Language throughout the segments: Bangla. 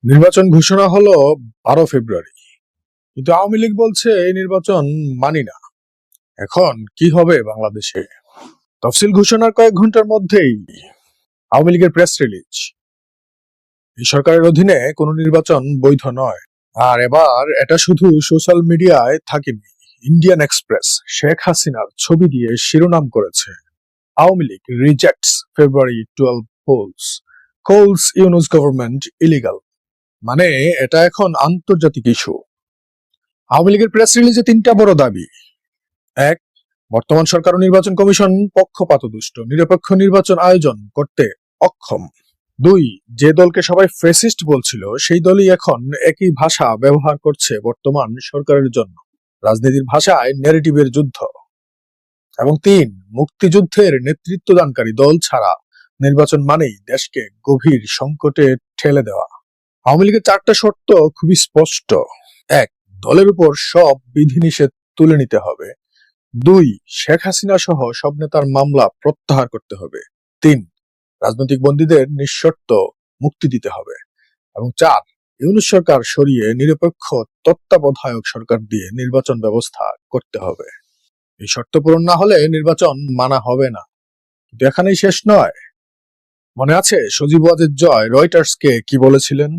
নির্বাচন ঘোষণা হলো 12 ফেব্রুয়ারি, কিন্তু আওয়ামী লীগ বলছে এই নির্বাচন মানি না। এখন কি হবে বাংলাদেশে? তফসিল ঘোষণার কয়েক ঘন্টার মধ্যেই আওয়ামী লীগের প্রেস রিলিজ, এই সরকারের অধীনে কোনো নির্বাচন বৈধ নয়। আর এবার এটা শুধু সোশ্যাল মিডিয়ায় থাকেনি। ইন্ডিয়ান এক্সপ্রেস শেখ হাসিনার ছবি দিয়ে শিরোনাম করেছে, আওয়ামী লীগ রিজেক্টস ফেব্রুয়ারি 12 পোলস, কলস ইউনুস গভর্নমেন্ট ইলিগাল। মানে এটা এখন আন্তর্জাতিক ইস্যু। আওয়ামী লীগের প্রেস রিলিজে 3টা বড় দাবি। 1, বর্তমান সরকার ও নির্বাচন কমিশন পক্ষপাতদুষ্ট, নিরপেক্ষ নির্বাচন আয়োজন করতে অক্ষম। 2, যে দলকে সবাই ফ্যাসিস্ট বলছিল সেই দলই এখন একই ভাষা ব্যবহার করছে বর্তমান সরকারের জন্য, রাজনীতির ভাষায় ন্যারেটিভের যুদ্ধ। এবং 3, মুক্তিযুদ্ধের নেতৃত্বদানকারী দল ছাড়া নির্বাচন মানেই দেশকে গভীর সংকটে ঠেলে দেওয়া। আওয়ামী লীগের 4টা শর্ত খুবই স্পষ্ট। 1, দলের উপর সব বিধিনিষেধ তুলে নিতে হবে। 2, শেখ হাসিনা সহ সব নেতার মামলা প্রত্যাহার করতে হবে। 3, রাজনৈতিক বন্দীদের নিঃশর্ত মুক্তি দিতে হবে। এবং 4, ইউনূস সরকার সরিয়ে নিরপেক্ষ তত্ত্বাবধায়ক সরকার দিয়ে নির্বাচন ব্যবস্থা করতে হবে। এই শর্ত পূরণ না হলে নির্বাচন মানা হবে না। কিন্তু এখানেই শেষ নয়। মনে আছে সজীব ওয়াজেদ জয় রয়টার্সকে কি বলেছিলেন?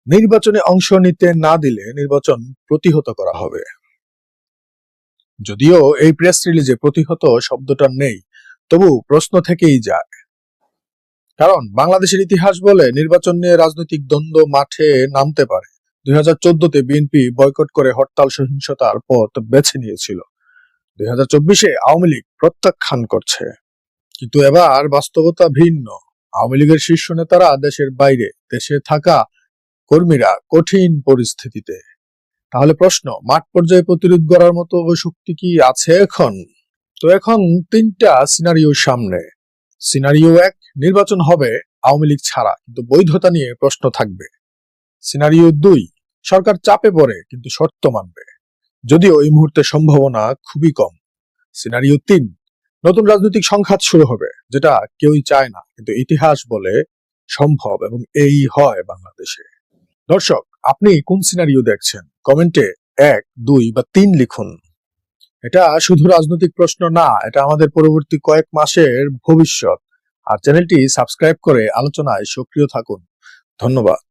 নির্বাচনে অংশ নিতে না দিলে নির্বাচন প্রতিহত করা হবে। যদিও এই প্রেস রিলিজে প্রতিহত শব্দটা নেই, তবু প্রশ্ন থেকেই যায়। কারণ বাংলাদেশের ইতিহাস বলে নির্বাচন নিয়ে রাজনৈতিক দ্বন্দ্ব মাঠে নামতে পারে। 2014-তে বিএনপি বয়কট করে হরতাল সহিংসতার পথ বেছে নিয়েছিল। 2024-এ আওয়ামী লীগ প্রত্যাখ্যান করছে। কিন্তু এবার বাস্তবতা ভিন্ন। আওয়ামী লীগের শীর্ষ নেতারা দেশের বাইরে, দেশে থাকা কর্মীরা কঠিন পরিস্থিতিতে। তাহলে প্রশ্ন, মাঠ পর্যায়ে প্রতিরোধ করার মতো শক্তি কি আছে এখন? তো এখন 3টা সিনারিও সামনে। সিনারিও 1, নির্বাচন হবে আওয়ামী লীগ ছাড়া, কিন্তু বৈধতা নিয়ে প্রশ্ন থাকবে। সিনারিও 2, সরকার চাপে পড়ে কিন্তু শর্ত মানবে, যদিও এই মুহূর্তে সম্ভাবনা খুবই কম। সিনারিও 3, নতুন রাজনৈতিক সংঘাত শুরু হবে, যেটা কেউই চায় না, কিন্তু ইতিহাস বলে সম্ভব, এবং এই হয় বাংলাদেশে। দর্শক, আপনি কোন সিনারিও দেখছেন? কমেন্টে 1, 2 বা 3 লিখুন। এটা শুধু রাজনৈতিক প্রশ্ন না, এটা আমাদের পরবর্তী কয়েক মাসের ভবিষ্যৎ। আর চ্যানেলটি সাবস্ক্রাইব করে আলোচনায় সক্রিয় থাকুন। ধন্যবাদ।